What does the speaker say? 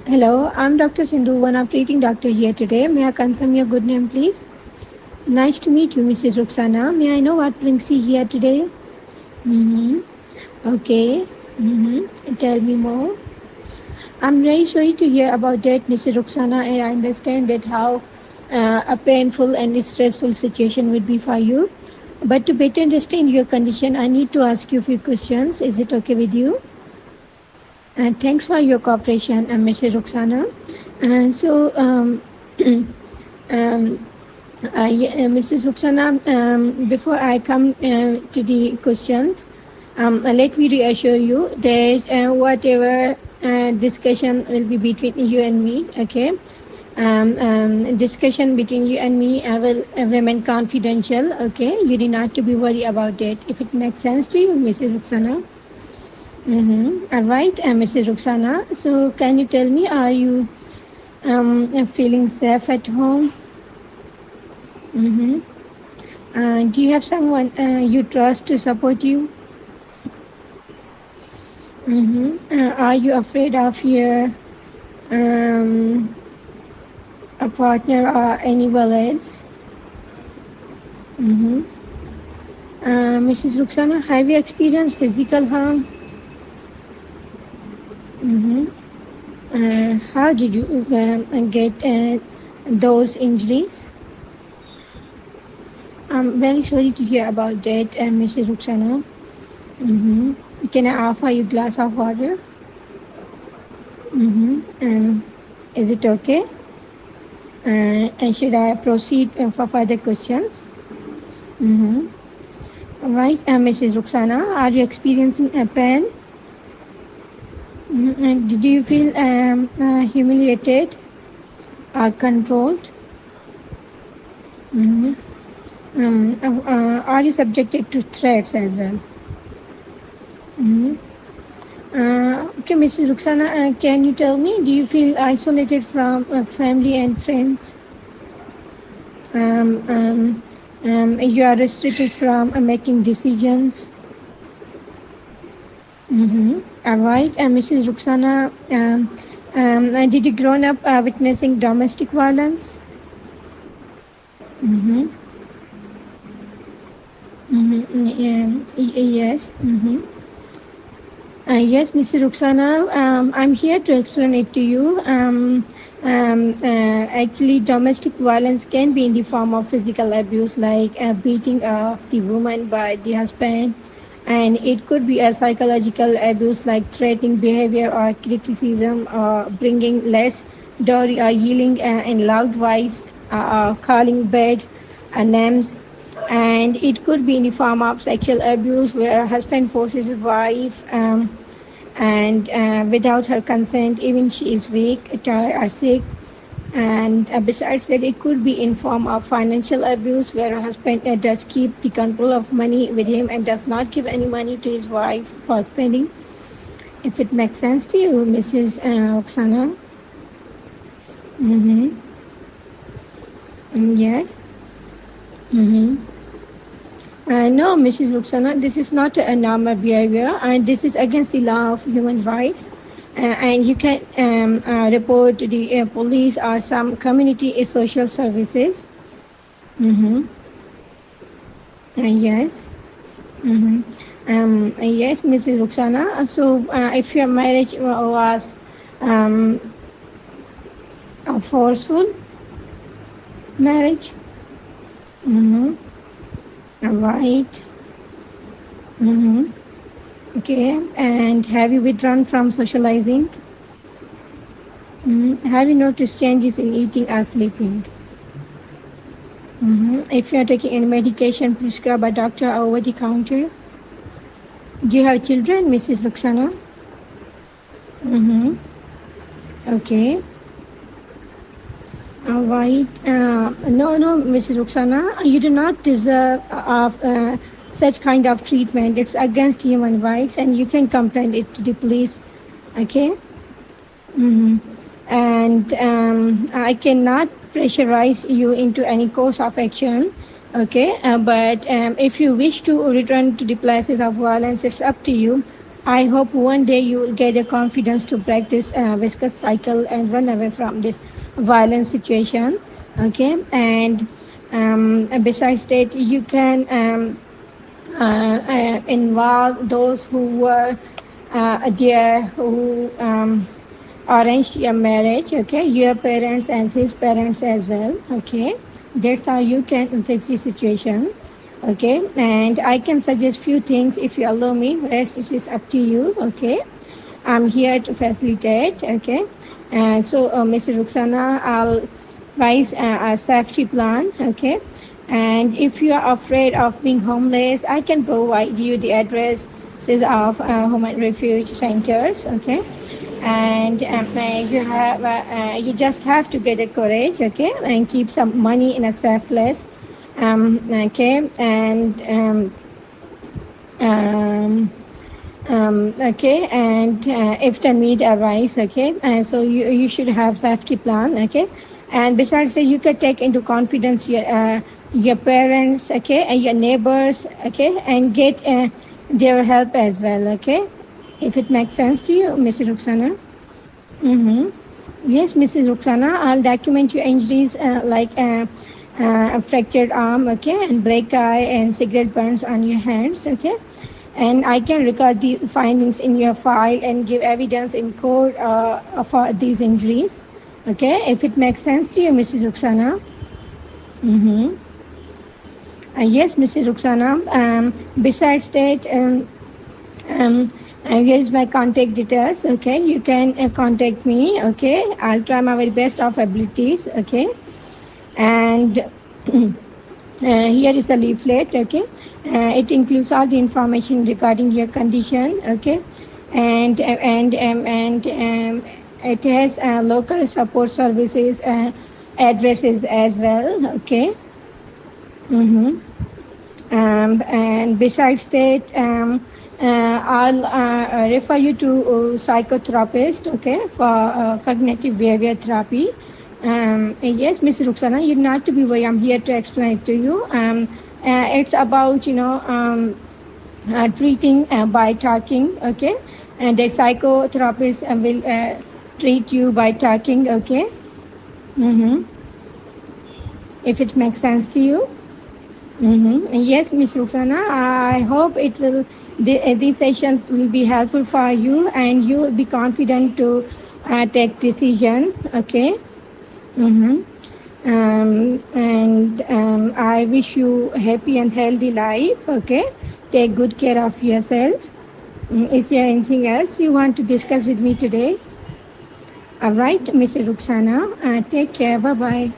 Hello, I'm Dr. Sindhu, one of treating doctor here today. May I confirm your good name, please? Nice to meet you, Mrs. Ruxana. May I know what brings you here today? Mm-hmm. Okay. Mm-hmm. Tell me more. I'm very sorry to hear about that, Mrs. Ruxana, and I understand that how a painful and stressful situation would be for you. But to better understand your condition, I need to ask you a few questions. Is it okay with you? And thanks for your cooperation, Mrs. Ruxana. And so, Mrs. Ruxana, before I come to the questions, let me reassure you that whatever discussion will be between you and me, okay? Discussion between you and me will remain confidential, okay? You do not to be worried about that. If it makes sense to you, Mrs. Ruxana. All right, Mrs. Ruxana. So, can you tell me, are you feeling safe at home? Do you have someone you trust to support you? Are you afraid of your a partner or anyone else? Mrs. Ruxana, have you experienced physical harm? How did you get those injuries? I'm very sorry to hear about that, Mrs. Ruxana. Can I offer you a glass of water? Is it okay? And should I proceed for further questions? All right, Mrs. Ruxana, are you experiencing a pain? And did you feel humiliated or controlled? Are you subjected to threats as well? Okay, Mrs. Ruxana, can you tell me, do you feel isolated from family and friends? You are restricted from making decisions? All right, Mrs. Ruxana, did you grow up witnessing domestic violence? Yes. Yes, Mrs. Ruxana, I'm here to explain it to you. Actually, domestic violence can be in the form of physical abuse, like beating of the woman by the husband, and it could be a psychological abuse, like threatening behavior or criticism, or bringing less dowry or yelling in loud voice, calling bad names. And it could be in the form of sexual abuse, where a husband forces his wife and without her consent, even she is weak, tired, or sick. And besides that, it could be in form of financial abuse, where a husband does keep the control of money with him and does not give any money to his wife for spending. If it makes sense to you, Mrs. Oksana. Yes. No, Mrs. Ruxana, this is not a normal behavior, and this is against the law of human rights. And you can report to the police or some community social services. Yes. Yes, Mrs. Ruxana. So, if your marriage was a forceful marriage. Right. Okay. And have you withdrawn from socializing? Have you noticed changes in eating or sleeping? If you are taking any medication prescribed by doctor or over the counter? Do you have children, Mrs. Ruxana? Okay. All right. No, Mrs. Ruxana, you do not deserve such kind of treatment. It's against human rights, and you can complain it to the police. Okay. And I cannot pressurize you into any course of action. Okay. But if you wish to return to the places of violence, it's up to you. I hope one day you will get the confidence to practice viscous cycle and run away from this violent situation. Okay, and besides that, you can involve those who were there who arranged your marriage. Okay, your parents and his parents as well. Okay, that's how you can fix the situation. Okay, and I can suggest few things if you allow me. Rest it is up to you. Okay, I'm here to facilitate. Okay, so Mr. Ruxana, I'll advise a safety plan. Okay, and if you are afraid of being homeless, I can provide you the addresses of human refuge centers. Okay, and you just have to get the courage. Okay, and keep some money in a safe place. Okay, and okay, and if the need arise, okay, and so you should have safety plan. Okay, and besides that, you can take into confidence your parents, okay, and your neighbors, okay, and get their help as well. Okay, if it makes sense to you, Mrs. Ruxana. Yes, Mrs. Ruxana, I'll document your injuries like a fractured arm, okay, and black eye and cigarette burns on your hands, okay, and I can record the findings in your file and give evidence in court for these injuries. Okay, if it makes sense to you, Mrs. Ruxana. Yes, Mrs. Ruxana. Besides that, here is my contact details. Okay, you can contact me. Okay, I'll try my very best of abilities. Okay, and here is a leaflet. Okay, it includes all the information regarding your condition. Okay, and it has local support services addresses as well. Okay. And besides that, I'll refer you to a psychotherapist, okay, for cognitive behavior therapy. Yes, Ms. Ruxana, you not to be worried. I'm here to explain it to you. It's about, treating by talking, okay, and the psychotherapist will treat you by talking, okay. If it makes sense to you. Yes, Ms. Ruxana, I hope it will. These sessions will be helpful for you, and you will be confident to take decision. Okay. And I wish you a happy and healthy life. Okay. Take good care of yourself. Is there anything else you want to discuss with me today? All right, Ms. Ruxana. Take care. Bye bye.